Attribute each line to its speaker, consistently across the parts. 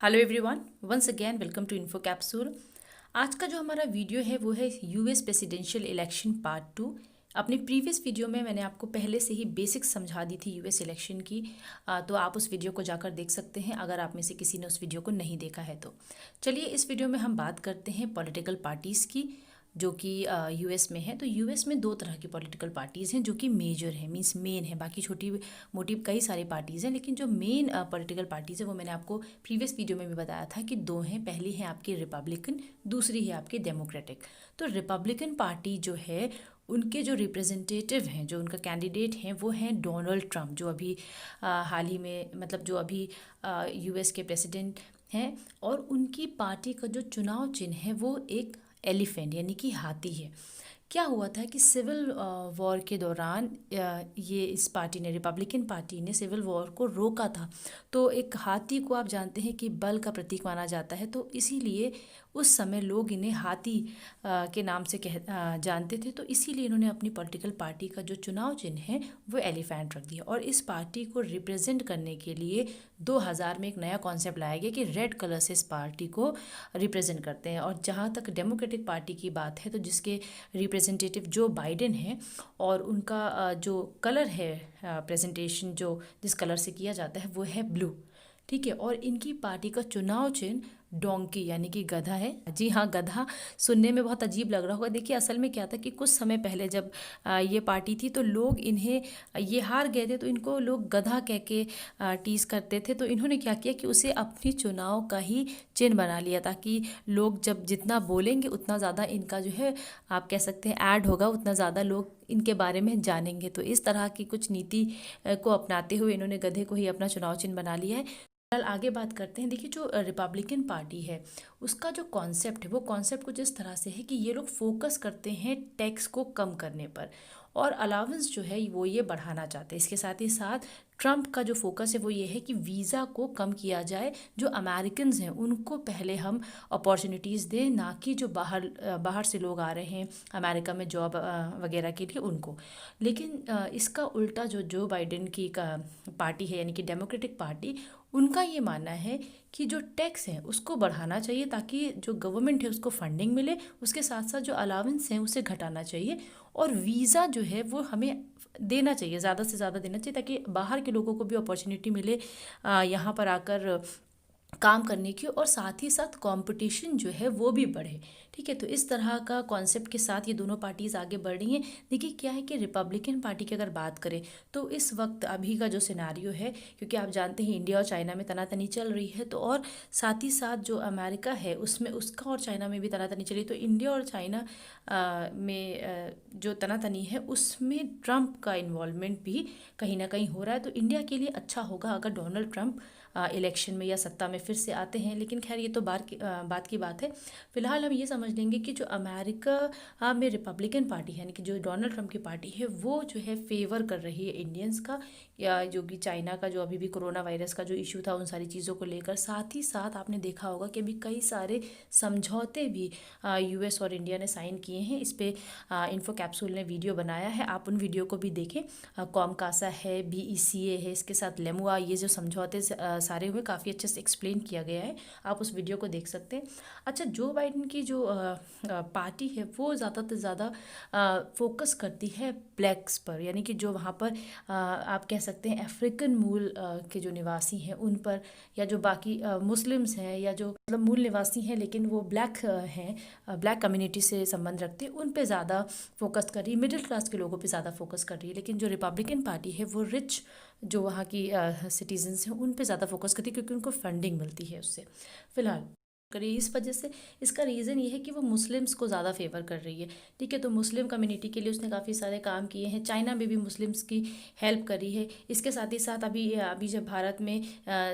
Speaker 1: Hello everyone, once again welcome to Info Capsule. आज का जो हमारा वीडियो है वो है यूएस प्रेसिडेंशियल इलेक्शन पार्ट 2। अपनी प्रीवियस वीडियो में मैंने आपको पहले से ही बेसिक्स समझा दी थी यूएस इलेक्शन की। तो आप उस वीडियो को जाकर देख सकते हैं अगर आप में से किसी ने उस वीडियो को नहीं देखा है तो। चलिए इस वीडियो में हम बात करते हैं पॉलिटिकल पार्टीज़ की जो कि यूएस में है। तो यूएस में दो तरह की पॉलिटिकल पार्टीज़ हैं जो कि मेजर है, मींस मेन है। बाकी छोटी मोटी कई सारी पार्टीज़ हैं, लेकिन जो मेन पॉलिटिकल पार्टीज़ है वो मैंने आपको प्रीवियस वीडियो में भी बताया था कि दो हैं। पहली है आपकी रिपब्लिकन, दूसरी है आपकी डेमोक्रेटिक। तो रिपब्लिकन पार्टी जो है उनके जो रिप्रेजेंटेटिव हैं, जो उनका कैंडिडेट हैं, वो हैं डोनाल्ड ट्रंप, जो अभी हाल ही में मतलब जो अभी यूएस के प्रेसिडेंट हैं। और उनकी पार्टी का जो चुनाव चिन्ह है वो एक एलिफेंट यानी कि हाथी है। क्या हुआ था कि सिविल वॉर के दौरान ये इस पार्टी ने, रिपब्लिकन पार्टी ने सिविल वॉर को रोका था। तो एक हाथी को आप जानते हैं कि बल का प्रतीक माना जाता है, तो इसीलिए उस समय लोग इन्हें हाथी के नाम से जानते थे। तो इसीलिए इन्होंने अपनी पॉलिटिकल पार्टी का जो चुनाव चिन्ह है वो एलिफेंट रख दिया। और इस पार्टी को रिप्रेजेंट करने के लिए 2000 में एक नया कॉन्सेप्ट लाया गया कि रेड कलर से इस पार्टी को रिप्रेजेंट करते हैं। और जहाँ तक डेमोक्रेटिक पार्टी की बात है तो जिसके रिप्रेजेंटेटिव जो बाइडेन है और उनका जो कलर है प्रेजेंटेशन जो जिस कलर से किया जाता है वो है ब्लू। ठीक है। और इनकी पार्टी का चुनाव चिन्ह डोंकी यानी कि गधा है। जी हाँ, गधा सुनने में बहुत अजीब लग रहा होगा। देखिए असल में क्या था कि कुछ समय पहले जब ये पार्टी थी तो लोग इन्हें, ये हार गए थे तो इनको लोग गधा कह के टीज करते थे। तो इन्होंने क्या किया कि उसे अपनी चुनाव का ही चिन्ह बना लिया ताकि लोग जब जितना बोलेंगे उतना ज़्यादा इनका जो है आप कह सकते हैं ऐड होगा, उतना ज़्यादा लोग इनके बारे में जानेंगे। तो इस तरह की कुछ नीति को अपनाते हुए इन्होंने गधे को ही अपना चुनाव चिन्ह बना लिया है। कल आगे बात करते हैं। देखिए जो रिपब्लिकन पार्टी है उसका जो कॉन्सेप्ट है वो कॉन्सेप्ट कुछ इस तरह से है कि ये लोग फोकस करते हैं टैक्स को कम करने पर और अलाउंस जो है वो ये बढ़ाना चाहते हैं। इसके साथ ही साथ ट्रंप का जो फोकस है वो ये है कि वीज़ा को कम किया जाए, जो अमेरिकन्स हैं उनको पहले हम अपॉर्चुनिटीज़ दें, ना कि जो बाहर से लोग आ रहे हैं अमेरिका में जॉब वगैरह के लिए उनको। लेकिन इसका उल्टा जो बाइडेन की पार्टी है यानी कि डेमोक्रेटिक पार्टी, उनका ये मानना है कि जो टैक्स है उसको बढ़ाना चाहिए ताकि जो गवर्नमेंट है उसको फंडिंग मिले, उसके साथ साथ जो अलावेंस हैं उसे घटाना चाहिए और वीज़ा जो है वो हमें देना चाहिए, ज़्यादा से ज़्यादा देना चाहिए ताकि बाहर के लोगों को भी अपॉर्चुनिटी मिले यहाँ पर आकर काम करने की, और साथ ही साथ कंपटीशन जो है वो भी बढ़े। ठीक है। तो इस तरह का कॉन्सेप्ट के साथ ये दोनों पार्टीज़ आगे बढ़ रही हैं। देखिए क्या है कि रिपब्लिकन पार्टी की अगर बात करें तो इस वक्त अभी का जो सिनारियो है, क्योंककि आप जानते हैं इंडिया और चाइना में तनातनी चल रही है, तो और साथ ही साथ जो अमेरिका है उसमें उसका और चाइना में भी तनातनी चली। तो इंडिया और चाइना जो तनातनी है उसमें ट्रंप का इन्वॉल्वमेंट भी कहीं ना कहीं हो रहा है। तो इंडिया के लिए अच्छा होगा अगर डोनाल्ड ट्रंप इलेक्शन में या सत्ता में फिर से आते हैं, लेकिन खैर ये तो बात की बात है। फिलहाल हम ये समझ लेंगे कि जो अमेरिका में रिपब्लिकन पार्टी है यानी कि जो डोनाल्ड ट्रंप की पार्टी है वो जो है फेवर कर रही है इंडियंस का, या जो कि चाइना का जो अभी भी कोरोना वायरस का जो इशू था उन सारी चीज़ों को लेकर। साथ ही साथ आपने देखा होगा कि अभी कई सारे समझौते भी यूएस और इंडिया ने साइन किए हैं। इस पर इन्फो कैप्सूल ने वीडियो बनाया है, आप उन वीडियो को भी देखें। कॉमकासा है, बीईसीए है, इसके साथ लेमुआ, ये जो समझौते सारे हुए काफ़ी अच्छे से एक्सप्लेन किया गया है, आप उस वीडियो को देख सकते हैं। अच्छा, जो बाइडेन की जो पार्टी है वो ज़्यादा से ज़्यादा फोकस करती है ब्लैक्स पर, यानी कि जो वहाँ पर आप कह सकते हैं अफ्रीकन मूल के जो निवासी हैं उन पर, या जो बाकी मुस्लिम्स हैं या जो मतलब मूल निवासी हैं लेकिन वो ब्लैक हैं, ब्लैक कम्युनिटी से संबंध रखते हैं, उन पे ज़्यादा फोकस कर रही है, मिडिल क्लास के लोगों पे ज़्यादा फोकस कर रही है। लेकिन जो रिपब्लिकन पार्टी है वो रिच जो वहाँ की सिटीजन्स हैं उन पे ज़्यादा फोकस करती है क्योंकि उनको फंडिंग मिलती है उससे। फिलहाल करिए इस वजह से, इसका रीज़न ये है कि वो मुस्लिम्स को ज़्यादा फेवर कर रही है। ठीक है। तो मुस्लिम कम्युनिटी के लिए उसने काफ़ी सारे काम किए हैं, चाइना में भी मुस्लिम्स की हेल्प करी है। इसके साथ ही साथ अभी जब भारत में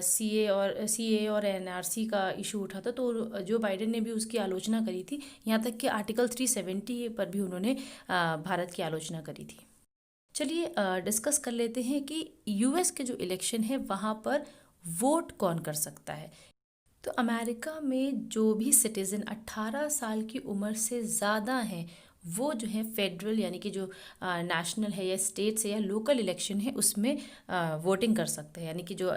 Speaker 1: सीए और एनआरसी का इशू उठा था तो जो बाइडेन ने भी उसकी आलोचना करी थी, यहाँ तक कि आर्टिकल 370 पर भी उन्होंने भारत की आलोचना करी थी। चलिए डिस्कस कर लेते हैं कि यूएस के जो इलेक्शन है वहाँ पर वोट कौन कर सकता है। तो अमेरिका में जो भी सिटीज़न 18 साल की उम्र से ज़्यादा हैं वो जो है फेडरल यानी कि जो नेशनल है या स्टेट्स है या लोकल इलेक्शन है उसमें वोटिंग कर सकते हैं। यानी कि जो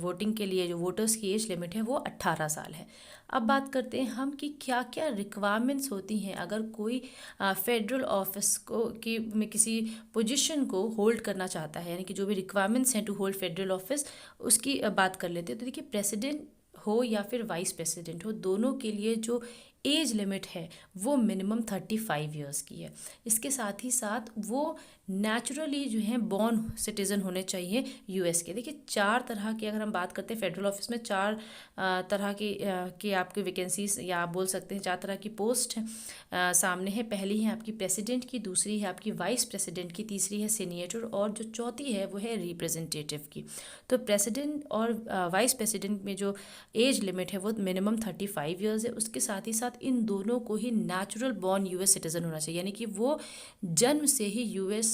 Speaker 1: वोटिंग के लिए जो वोटर्स की एज लिमिट है वो 18 साल है। अब बात करते हैं हम कि क्या क्या रिक्वायरमेंट्स होती हैं अगर कोई फेडरल ऑफिस को की में किसी पोजीशन को होल्ड करना चाहता है। यानी कि जो भी रिक्वायरमेंट्स हैं टू होल्ड फेडरल ऑफिस, उसकी बात कर लेते हैं। तो देखिए, प्रेसिडेंट हो या फिर वाइस प्रेसिडेंट हो, दोनों के लिए जो एज लिमिट है वो मिनिमम 35 ईयर्स की है। इसके साथ ही साथ वो नेचुरली जो है बॉर्न सिटीज़न होने चाहिए यूएस के। देखिए, 4 तरह की अगर हम बात करते हैं फेडरल ऑफिस में, 4 तरह की आपकी वैकेंसीज या आप बोल सकते हैं 4 तरह की पोस्ट सामने है। पहली है आपकी प्रेसिडेंट की, दूसरी है आपकी वाइस प्रेसिडेंट की, तीसरी है सीनेटर और जो चौथी है वो है रिप्रेजेंटेटिव की। तो प्रेसिडेंट और वाइस प्रेसिडेंट में जो एज लिमिट है वो मिनिमम 35 ईयर्स है। उसके साथ ही साथ इन दोनों को ही नेचुरल बॉर्न यूएस सिटीज़न होना चाहिए, यानी कि वो जन्म से ही यूएस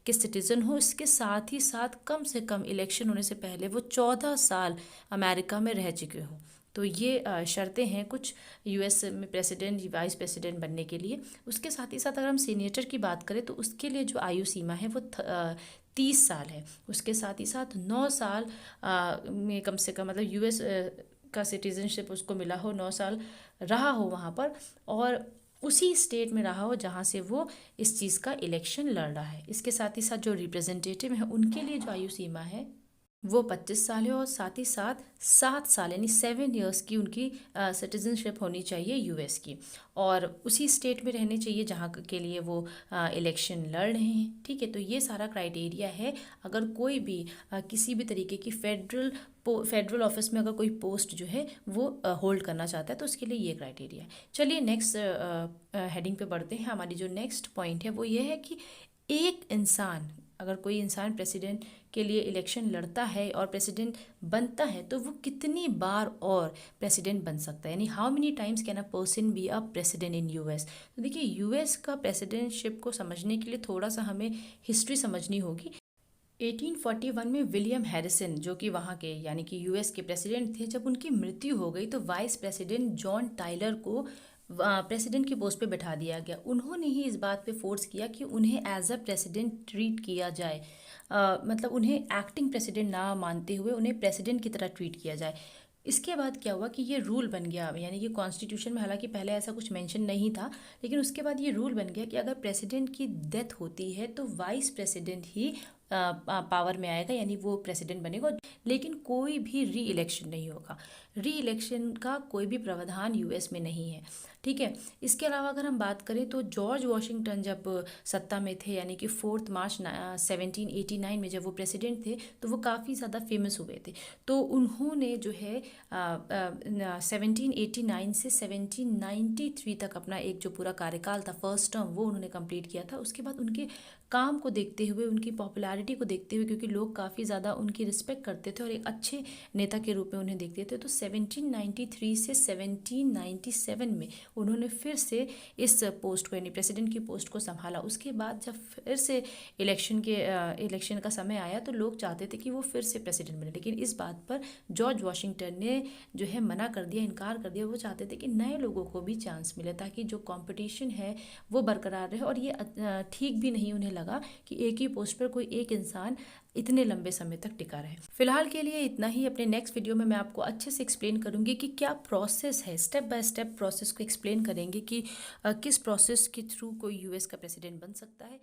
Speaker 1: के सिटीज़न हो। इसके साथ ही साथ कम से कम इलेक्शन होने से पहले वो 14 साल अमेरिका में रह चुके हों। तो ये शर्तें हैं कुछ यूएस में प्रेसिडेंट वाइस प्रेसिडेंट बनने के लिए। उसके साथ ही साथ अगर हम सीनेटर की बात करें तो उसके लिए जो आयु सीमा है वो 30 साल है। उसके साथ ही साथ 9 साल में कम से कम, मतलब यूएस का सिटीजनशिप उसको मिला हो, 9 साल रहा हो वहाँ पर और उसी स्टेट में रहा हो जहाँ से वो इस चीज़ का इलेक्शन लड़ रहा है। इसके साथ ही साथ जो रिप्रेजेंटेटिव है उनके लिए जो आयु सीमा है वो 25 साल है और साथ ही साथ 7 साल यानी 7 ईयर्स की उनकी सिटीजनशिप होनी चाहिए यूएस की और उसी स्टेट में रहने चाहिए जहाँ के लिए वो इलेक्शन लड़ रहे हैं। ठीक है, तो ये सारा क्राइटेरिया है अगर कोई भी किसी भी तरीके की फेडरल ऑफिस में अगर कोई पोस्ट जो है वो होल्ड करना चाहता है तो उसके लिए ये क्राइटेरिया है। चलिए नेक्स्ट हेडिंग पे बढ़ते हैं। हमारी जो नेक्स्ट पॉइंट है वो ये है कि एक इंसान, अगर कोई इंसान प्रेसिडेंट के लिए इलेक्शन लड़ता है और प्रेसिडेंट बनता है तो वो कितनी बार और प्रेसिडेंट बन सकता है, यानी how many times can a person be a president in US. तो देखिए, यूएस का प्रेसिडेंटशिप को समझने के लिए थोड़ा सा हमें हिस्ट्री समझनी होगी। 1841 में विलियम हैरिसन, जो कि वहाँ के यानी कि यूएस के प्रेसिडेंट थे, जब उनकी मृत्यु हो गई तो वाइस प्रेसिडेंट जॉन टाइलर को प्रेसिडेंट की पोस्ट पे बैठा दिया गया। उन्होंने ही इस बात पे फोर्स किया कि उन्हें एज अ प्रेसिडेंट ट्रीट किया जाए, मतलब उन्हें एक्टिंग प्रेसिडेंट ना मानते हुए उन्हें प्रेसिडेंट की तरह ट्रीट किया जाए। इसके बाद क्या हुआ कि ये रूल बन गया, यानी कि कॉन्स्टिट्यूशन में हालांकि पहले ऐसा कुछ मेंशन नहीं था, लेकिन उसके बाद ये रूल बन गया कि अगर प्रेसिडेंट की डेथ होती है तो वाइस प्रेसिडेंट ही पावर में आएगा, यानी वो प्रेसिडेंट बनेगा, लेकिन कोई भी री इलेक्शन नहीं होगा। री इलेक्शन का कोई भी प्रावधान यूएस में नहीं है। ठीक है, इसके अलावा अगर हम बात करें तो जॉर्ज वॉशिंगटन जब सत्ता में थे, यानी कि 4 मार्च 1789 में जब वो प्रेसिडेंट थे तो वो काफ़ी ज़्यादा फेमस हुए थे। तो उन्होंने जो है 1789 से 1793 तक अपना एक जो पूरा कार्यकाल था, फर्स्ट टर्म, वो उन्होंने कंप्लीट किया था। उसके बाद उनके काम को देखते हुए, उनकी पॉपुलैरिटी को देखते हुए, क्योंकि लोग काफ़ी ज़्यादा उनकी रिस्पेक्ट करते थे और एक अच्छे नेता के रूप में उन्हें देखते थे, तो 1793 से 1797 में उन्होंने फिर से इस पोस्ट को, यानी प्रेसिडेंट की पोस्ट को संभाला। उसके बाद जब फिर से इलेक्शन का समय आया तो लोग चाहते थे कि वो फिर से प्रेसिडेंट बने, लेकिन इस बात पर जॉर्ज वॉशिंगटन ने जो है मना कर दिया, इनकार कर दिया। वो चाहते थे कि नए लोगों को भी चांस मिले ताकि जो कंपटीशन है वो बरकरार रहे, और ये ठीक भी नहीं उन्हें लगा कि एक ही पोस्ट पर कोई एक इंसान इतने लंबे समय तक टिका रहे। फिलहाल के लिए इतना ही। अपने नेक्स्ट वीडियो में मैं आपको अच्छे से एक्सप्लेन करूंगी कि क्या प्रोसेस है, स्टेप बाय स्टेप प्रोसेस को एक्सप्लेन करेंगे कि किस प्रोसेस के थ्रू कोई यूएस का प्रेसिडेंट बन सकता है।